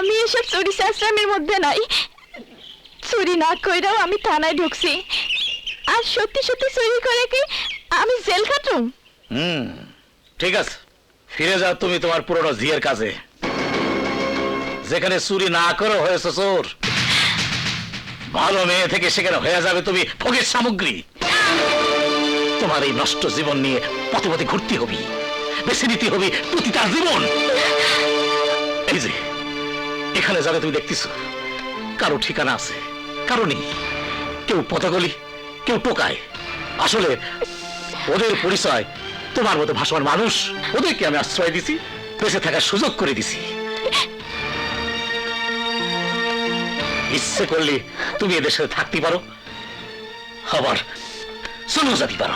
আমি এসব চুরি চাষরামের মধ্যে নাই। চুরি না কইরাও আমি থানায় ঢুকছি, আর সত্যি সত্যি চুরি করে কি আমি জেল খাটুম? ঠিক আছে, ফিরে যাও তুমি তোমার পুরনো জিয়ের কাজে, যেখানে চুরি না করে হয়েছে চোর। ভালো মেয়ে থেকে সেখানে হয়ে যাবে তুমি ভোগের সামগ্রী। তোমার এই নষ্ট জীবন নিয়ে পথে পথে ঘুরতে হবে, বেছে নিতে হবে প্রতিটা জীবন। এই যে এখানে যাবে তুমি দেখতেছ, কারো ঠিকানা আছে, কারো নেই। কেউ পথগলি, কেউ টোকায়। আসলে ওদের পরিচয় তোমার মতো ভাষার মানুষ, ওদেরকে আমি আশ্রয় দিছি, বেঁচে থাকার সুযোগ করে দিছি। ইচ্ছে করলে তুমি এদের সাথে থাকতে পারো, আবার চলেও যেতে পারো।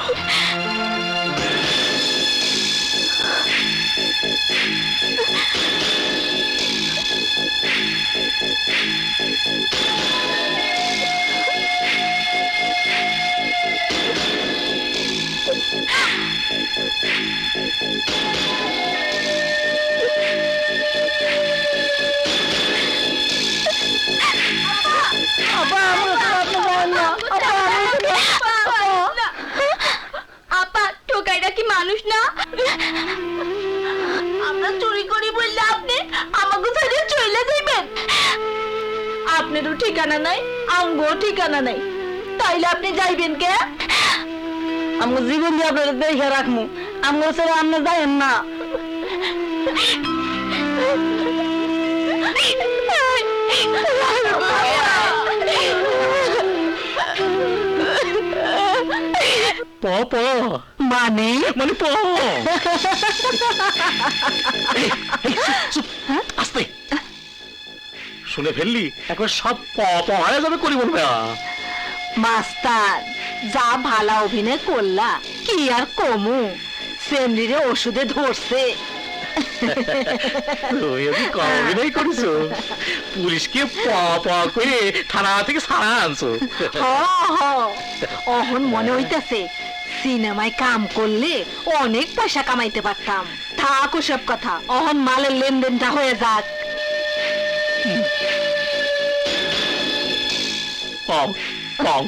আপা, টোকাইরা কি মানুষ না? আমরা চুরি করি বললে আপনি আমাকে ছেড়ে চলে যাইবেন? আপনারও ঠিকানা নাই, আমগো ঠিকানা নাই, তাইলে আপনি যাইবেন কে? আমগো জীবন দিয়ে আপনারা দেখে রাখমু, আমগো ছেড়ে আপনি যাইেন না। মানে মানে আস্তে শুনে ফেললি, এখন সব হয়ে যাবে করি বলবে। মাস্টার, যা ভালা অভিনয় করলা, কি আর কমু, সেমরিরে ওষুধে ধরছে। অভিনয় করেছো, পুলিশকে করে থানা থেকে ছাড়া আনছো। অহন মনে হইতেছে সিনেমায় কাম করলে অনেক পয়সা কামাইতে পারতাম। থাক ওসব কথা, অহন মালের লেনদেনটা হয়ে যাক। পং পং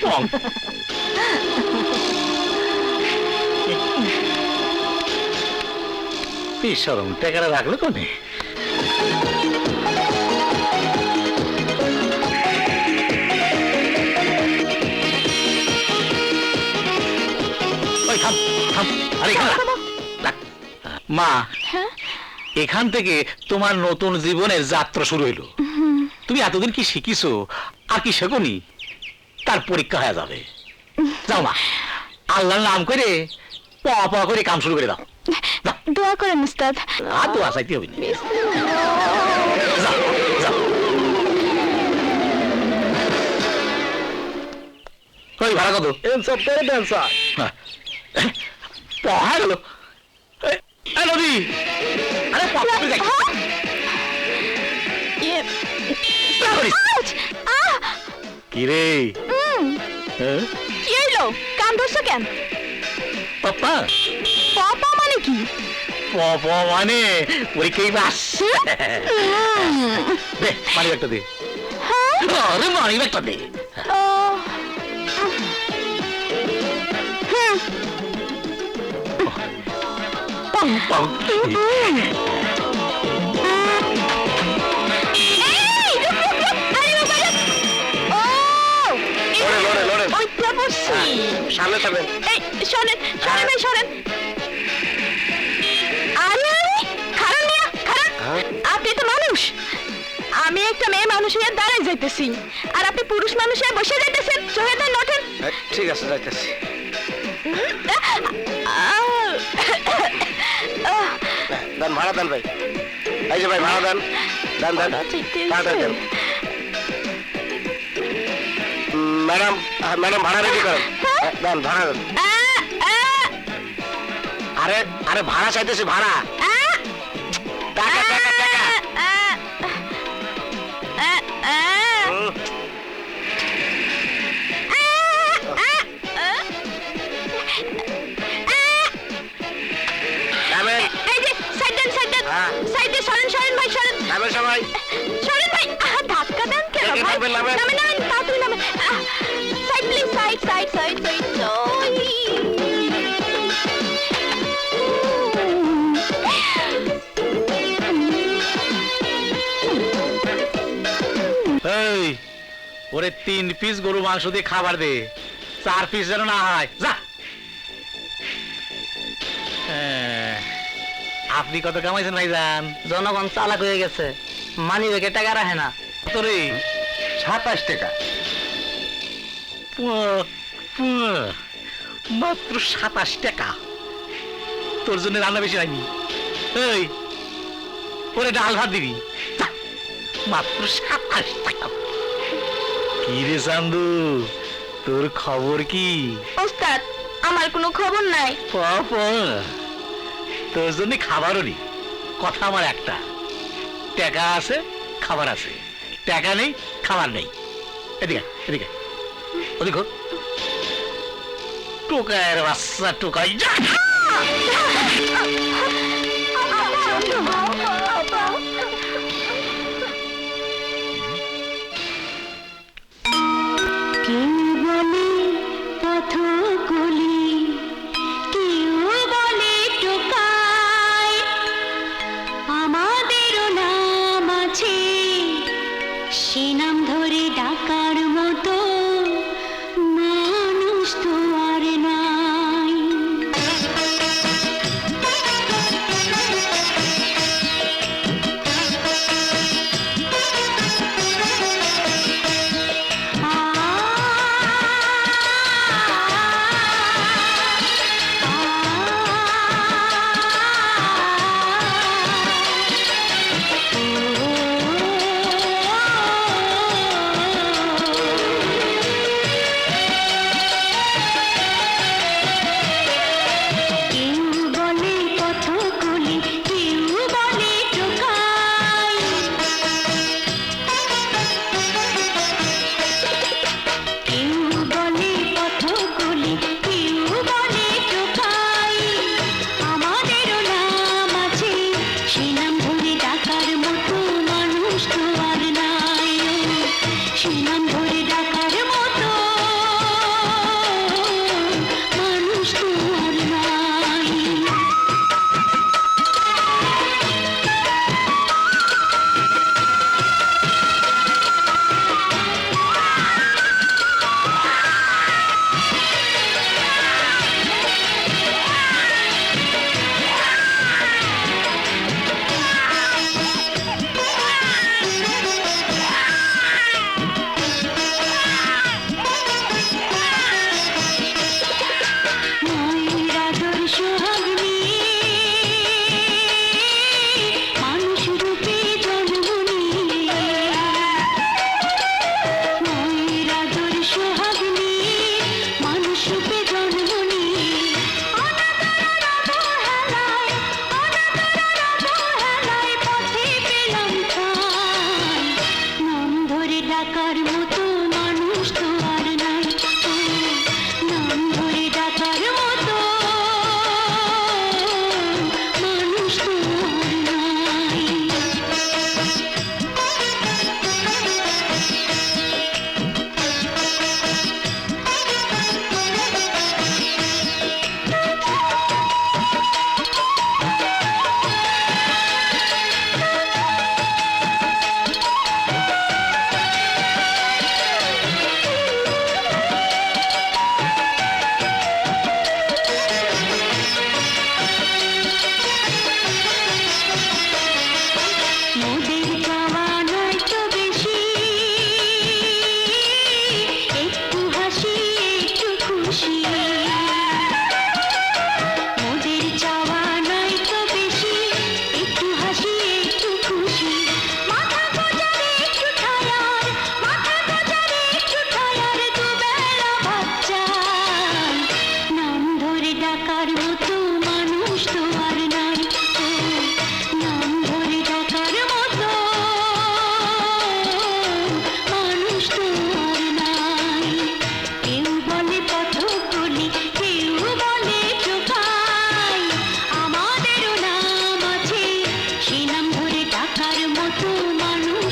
পং। সরম টাকাটা রাখলো কোনে? মা, এখান থেকে তোমার নতুন জীবনের যাত্রা শুরু হইল। তুমি এতদিন কি শিখিছো আর কি শেখনি, তার পরীক্ষা হয়ে যাবে। যাও মা, আল্লাহর নাম করে প করে কাম শুরু করে দাও। দোয়া করেন উস্তাদ। আর দোয়া চাইতে হবে না। কই ভাড়া কত? সব করে দেন স্যার। পহা গেল নদী। আরে কি রে? কি হইলো? কান ধরছো কেন? পাপা পাপা মানে কি? পাপা মানে পরীক্ষায় বাস। দে মানি ব্যাগটা দে। আরে মানি ব্যাগটা দে। পাং পাং। সামনে থাকবেন। শোনেন শোনেন ভাই শোনেন। আরে খারাপ মিয়া খারাপ, আপনি তো মানুষ, আমি একটা মেয়ে মানুষ হয়ে দাঁড়ায় যাইতেছি, আর আপনি পুরুষ মানুষ হয়ে বসে যাইতেছেন। চোখে দেন নটেন। ঠিক আছে, যাইতেছি। দেন ভাড়া দেন ভাই। এই যে ভাই ভাড়া দেন, দেন দেন দেন। ম্যাডাম ম্যাডাম ভাড়া রেডি করেন। দেন ভাড়া দেন। আরে আরে ভাড়া চাইতেছি, ভাড়া। টাকা টাকা টাকা। এই যে সাইড দেন সাইড দেন, সাইডে সরেন সরেন ভাই সরেন। সবাই সরেন ভাই, ধাক্কা দেন কেন দেখি, ভাই? নামেন, নামেন। নামেন, নামেন, তাড়াতাড়ি নামেন। Side please, side, side, side, side, এই ওরে 3 পিস গরু মাংস দিয়ে খাবার দে, 4 পিস যেন না হয়। যা। আপনি কত কামাইছেন ভাইজান? জনগণ চালাক হয়ে গেছে, মানি ব্যাগে টাকা রাখে না। কত রে? 27 টাকা। মাত্র 27 টাকা? তোর জন্য রান্না বেশি হয়নি। এই ওরে ডাল ভাত দিবি। যা। মাত্র 27 টাকা। কি রে চান্দু, তোর খবর কি? ওস্তাদ, আমার কোনো খবর নাই। বাবা, তোর জন্য খাবারও নেই। কথা আমার একটা, টাকা আছে খাবার আছে, টাকা নেই খাবার নেই। এদিকে এদিকে ওদিক হোক। টোকায়ের বাচ্চা টোকাই। যা। কেউ বলে পথকলি, কেউ বলে টোকাই, আমাদেরও নাম আছে, সে নাম ধরে ডাকার মতো মানুষ তো আর নাই। কেউ বলে পথকলি, কেউ বলে টোকাই, কেউ বলে পথকলি, কেউ বলে টোকাই, আমাদেরও নাম আছে, সে নাম ধরে ডাকার মতো মানুষ তো আর নাই, সে নাম ধরে ডাকার মতো মানুষ তো আর নাই।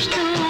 দুষ্ট